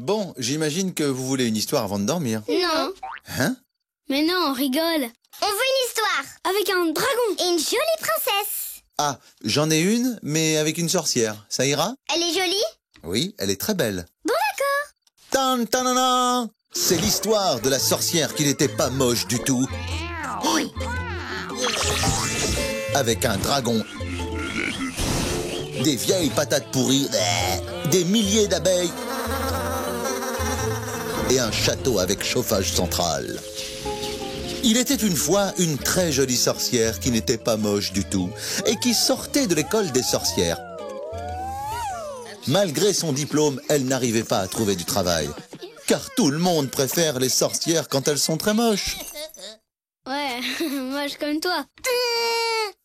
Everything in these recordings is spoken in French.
Bon, j'imagine que vous voulez une histoire avant de dormir. Non. Hein? Mais non, on rigole. On veut une histoire. Avec un dragon. Et une jolie princesse. Ah, j'en ai une, mais avec une sorcière. Ça ira? Elle est jolie? Oui, elle est très belle. Bon, d'accord. Tan tanana! C'est l'histoire de la sorcière qui n'était pas moche du tout. Avec un dragon, des vieilles patates pourries, des milliers d'abeilles et un château avec chauffage central. Il était une fois une très jolie sorcière qui n'était pas moche du tout et qui sortait de l'école des sorcières. Malgré son diplôme, elle n'arrivait pas à trouver du travail. Car tout le monde préfère les sorcières quand elles sont très moches. Ouais, moche comme toi.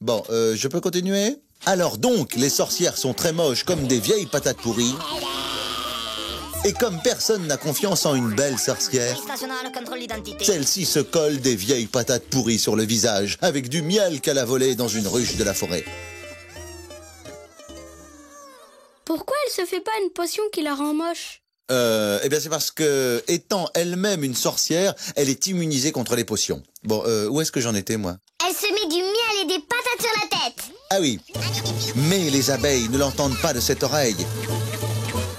Bon, je peux continuer? Alors donc, les sorcières sont très moches comme des vieilles patates pourries. Et comme personne n'a confiance en une belle sorcière, celle-ci se colle des vieilles patates pourries sur le visage avec du miel qu'elle a volé dans une ruche de la forêt. Pourquoi elle se fait pas une potion qui la rend moche? Eh bien c'est parce que, étant elle-même une sorcière, elle est immunisée contre les potions. Bon, où est-ce que j'en étais, moi? Elle se met du miel et des patates sur la tête. Ah oui, mais les abeilles ne l'entendent pas de cette oreille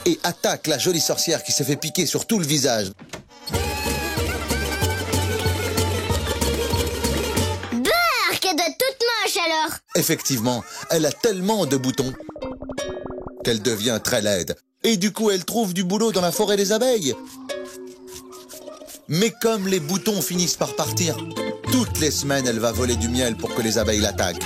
et attaquent la jolie sorcière qui s'est fait piquer sur tout le visage. Bark, elle doit être toute moche alors. Effectivement, elle a tellement de boutons qu'elle devient très laide. Et du coup, elle trouve du boulot dans la forêt des abeilles. Mais comme les boutons finissent par partir, toutes les semaines, elle va voler du miel pour que les abeilles l'attaquent.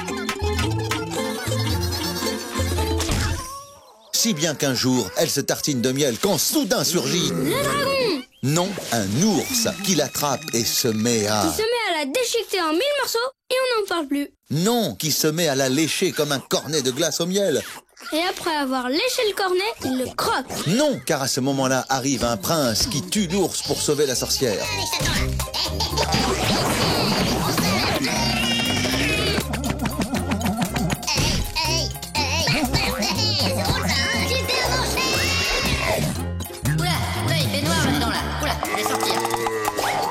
Si bien qu'un jour, elle se tartine de miel quand soudain surgit... Le dragon! Non, un ours qui l'attrape et se met à... Qui se met à la déchiqueter en 1000 morceaux et on n'en parle plus. Non, qui se met à la lécher comme un cornet de glace au miel. Et après avoir léché le cornet, il le croque. Non, car à ce moment-là arrive un prince qui tue l'ours pour sauver la sorcière. Oula, il fait noir là-dedans là. Oula, je vais sortir.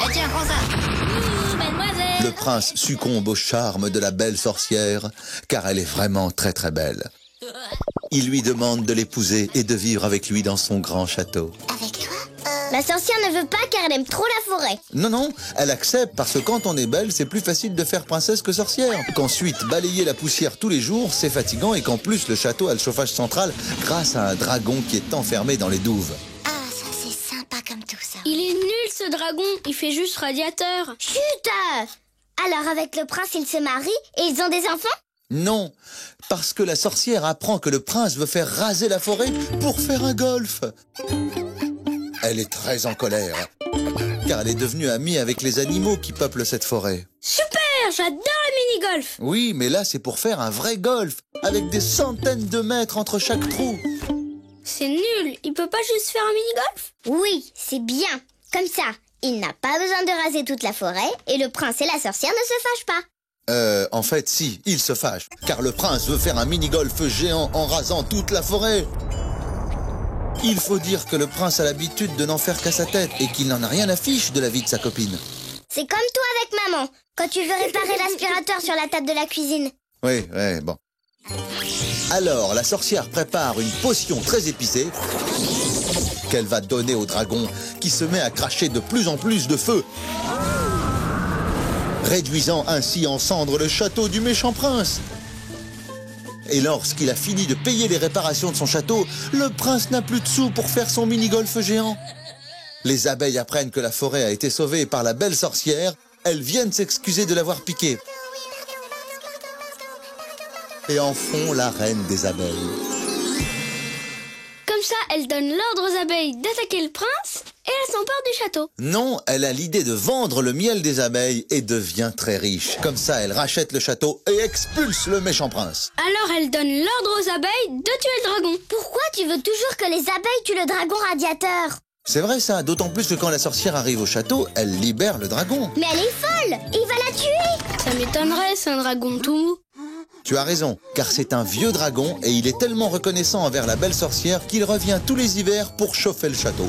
Eh tiens, prends ça. Mademoiselle. Le prince succombe au charme de la belle sorcière, car elle est vraiment très très belle. Il lui demande de l'épouser et de vivre avec lui dans son grand château. Avec toi? La sorcière ne veut pas car elle aime trop la forêt. Non, non, elle accepte parce que quand on est belle, c'est plus facile de faire princesse que sorcière. Qu'ensuite, balayer la poussière tous les jours, c'est fatigant et qu'en plus, le château a le chauffage central grâce à un dragon qui est enfermé dans les douves. Ah, ça c'est sympa comme tout ça. Il est nul ce dragon, il fait juste radiateur. Chut! Alors avec le prince, ils se marient et ils ont des enfants? Non, parce que la sorcière apprend que le prince veut faire raser la forêt pour faire un golf. Elle est très en colère, car elle est devenue amie avec les animaux qui peuplent cette forêt. Super, j'adore le mini-golf. Oui, mais là c'est pour faire un vrai golf, avec des centaines de mètres entre chaque trou. C'est nul, il peut pas juste faire un mini-golf? Oui, c'est bien. Comme ça, il n'a pas besoin de raser toute la forêt et le prince et la sorcière ne se fâchent pas. En fait, si, il se fâche, car le prince veut faire un mini-golf géant en rasant toute la forêt. Il faut dire que le prince a l'habitude de n'en faire qu'à sa tête et qu'il n'en a rien à fiche de la vie de sa copine. C'est comme toi avec maman, quand tu veux réparer l'aspirateur sur la table de la cuisine. Oui, bon. Alors, la sorcière prépare une potion très épicée qu'elle va donner au dragon qui se met à cracher de plus en plus de feu, réduisant ainsi en cendres le château du méchant prince. Et lorsqu'il a fini de payer les réparations de son château, le prince n'a plus de sous pour faire son mini-golf géant. Les abeilles apprennent que la forêt a été sauvée par la belle sorcière. Elles viennent s'excuser de l'avoir piquée. Et en font la reine des abeilles. Comme ça, elle donne l'ordre aux abeilles d'attaquer le prince et elle s'empare du château. Non, elle a l'idée de vendre le miel des abeilles et devient très riche. Comme ça, elle rachète le château et expulse le méchant prince. Alors elle donne l'ordre aux abeilles de tuer le dragon. Pourquoi tu veux toujours que les abeilles tuent le dragon radiateur? C'est vrai ça, d'autant plus que quand la sorcière arrive au château, elle libère le dragon. Mais elle est folle! Il va la tuer! Ça m'étonnerait, c'est un dragon tout mou. Tu as raison, car c'est un vieux dragon et il est tellement reconnaissant envers la belle sorcière qu'il revient tous les hivers pour chauffer le château.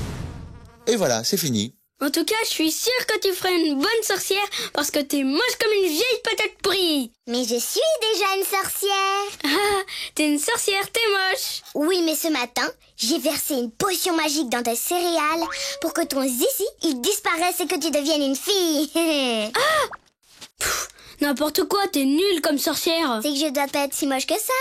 Et voilà, c'est fini. En tout cas, je suis sûre que tu ferais une bonne sorcière parce que t'es moche comme une vieille patate pourrie. Mais je suis déjà une sorcière. Ah, t'es une sorcière, t'es moche. Oui, mais ce matin, j'ai versé une potion magique dans tes céréales pour que ton zizi, il disparaisse et que tu deviennes une fille. N'importe quoi, t'es nulle comme sorcière. C'est que je dois pas être si moche que ça.